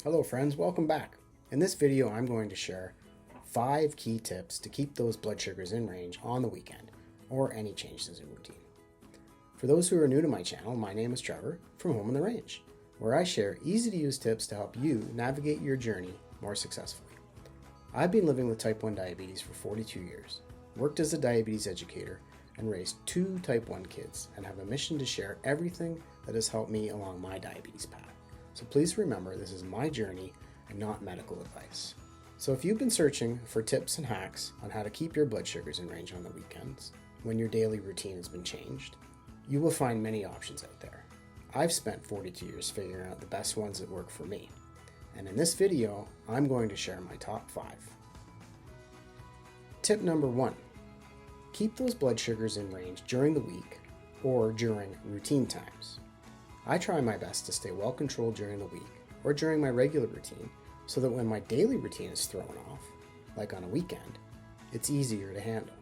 Hello friends, welcome back. In this video I'm going to share 5 key tips to keep those blood sugars in range on the weekend or any changes in routine. For those who are new to my channel, my name is Trevor from Home on the Range, where I share easy to use tips to help you navigate your journey more successfully. I've been living with type 1 diabetes for 42 years, worked as a diabetes educator, and raised 2 type 1 kids, and have a mission to share everything that has helped me along my diabetes path. So please remember, this is my journey and not medical advice. So if you've been searching for tips and hacks on how to keep your blood sugars in range on the weekends, when your daily routine has been changed, you will find many options out there. I've spent 42 years figuring out the best ones that work for me. And in this video, I'm going to share my top 5. Tip number 1, keep those blood sugars in range during the week or during routine times. I try my best to stay well controlled during the week or during my regular routine so that when my daily routine is thrown off, like on a weekend, it's easier to handle.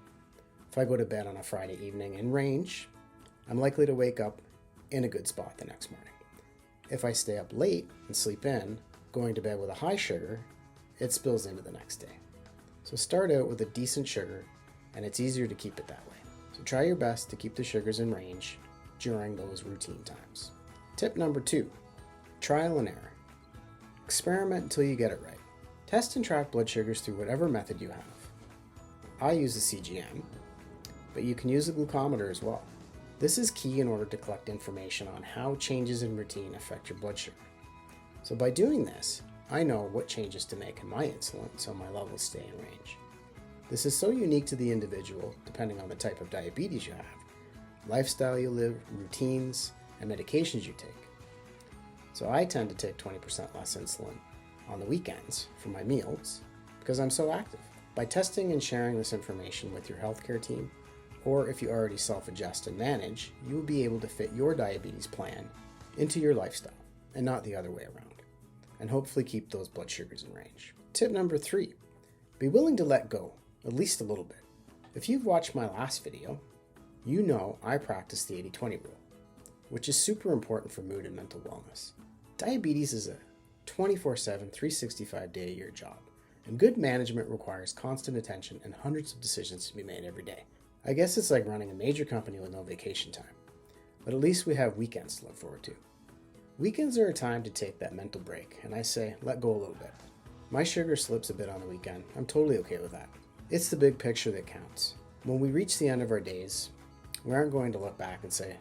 If I go to bed on a Friday evening in range, I'm likely to wake up in a good spot the next morning. If I stay up late and sleep in, going to bed with a high sugar, it spills into the next day. So start out with a decent sugar, and it's easier to keep it that way. So try your best to keep the sugars in range during those routine times. Tip number 2, trial and error. Experiment until you get it right. Test and track blood sugars through whatever method you have. I use the CGM, but you can use a glucometer as well. This is key in order to collect information on how changes in routine affect your blood sugar. So by doing this, I know what changes to make in my insulin so my levels stay in range. This is so unique to the individual depending on the type of diabetes you have, lifestyle you live, routines, and medications you take. So I tend to take 20% less insulin on the weekends for my meals because I'm so active. By testing and sharing this information with your healthcare team, or if you already self-adjust and manage, you will be able to fit your diabetes plan into your lifestyle and not the other way around, and hopefully keep those blood sugars in range. Tip number 3, be willing to let go, at least a little bit. If you've watched my last video, you know I practice the 80-20 rule, which is super important for mood and mental wellness. Diabetes is a 24/7, 365-day-a-year job, and good management requires constant attention and hundreds of decisions to be made every day. I guess it's like running a major company with no vacation time, but at least we have weekends to look forward to. Weekends are a time to take that mental break, and I say let go a little bit. My sugar slips a bit on the weekend. I'm totally okay with that. It's the big picture that counts. When we reach the end of our days, we aren't going to look back and say,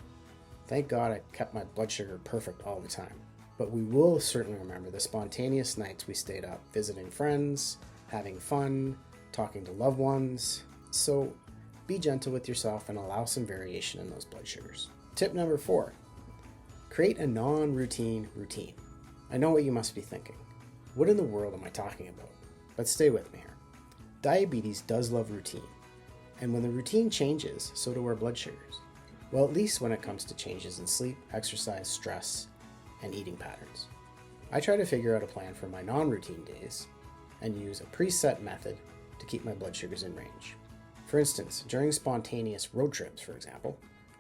thank God I kept my blood sugar perfect all the time. But we will certainly remember the spontaneous nights we stayed up visiting friends, having fun, talking to loved ones. So be gentle with yourself and allow some variation in those blood sugars. Tip number 4, create a non-routine routine. I know what you must be thinking. What in the world am I talking about? But stay with me here. Diabetes does love routine. And when the routine changes, so do our blood sugars. Well, at least when it comes to changes in sleep, exercise, stress, and eating patterns. I try to figure out a plan for my non-routine days and use a preset method to keep my blood sugars in range. For instance, during spontaneous road trips, for example,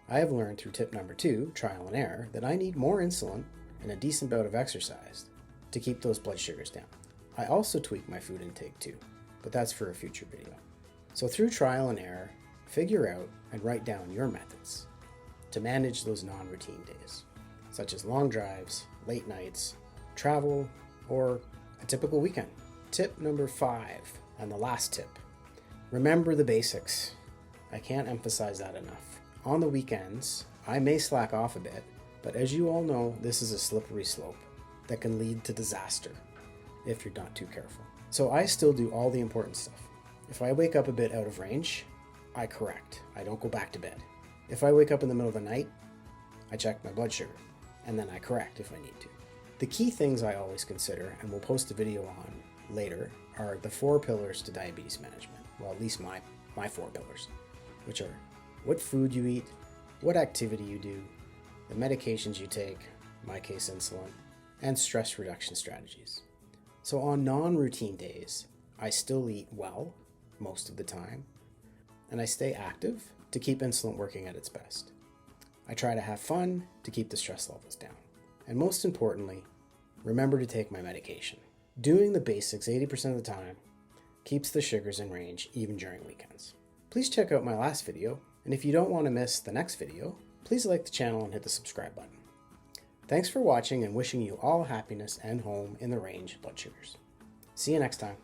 I have learned through tip number 2, trial and error, that I need more insulin and a decent bout of exercise to keep those blood sugars down. I also tweak my food intake too, but that's for a future video. So through trial and error, figure out and write down your methods to manage those non-routine days, such as long drives, late nights, travel, or a typical weekend. Tip number 5, and the last tip, remember the basics. I can't emphasize that enough. On the weekends, I may slack off a bit, but as you all know, this is a slippery slope that can lead to disaster if you're not too careful. So I still do all the important stuff. If I wake up a bit out of range, I correct. I don't go back to bed. If I wake up in the middle of the night, I check my blood sugar, and then I correct if I need to. The key things I always consider, and we'll post a video on later, are the 4 pillars to diabetes management. Well, at least my 4 pillars, which are what food you eat, what activity you do, the medications you take, in my case insulin, and stress reduction strategies. So on non-routine days, I still eat well most of the time, and I stay active to keep insulin working at its best. I try to have fun to keep the stress levels down. And most importantly, remember to take my medication. Doing the basics 80% of the time keeps the sugars in range even during weekends. Please check out my last video, and if you don't want to miss the next video, please like the channel and hit the subscribe button. Thanks for watching and wishing you all happiness and home in the range blood sugars. See you next time.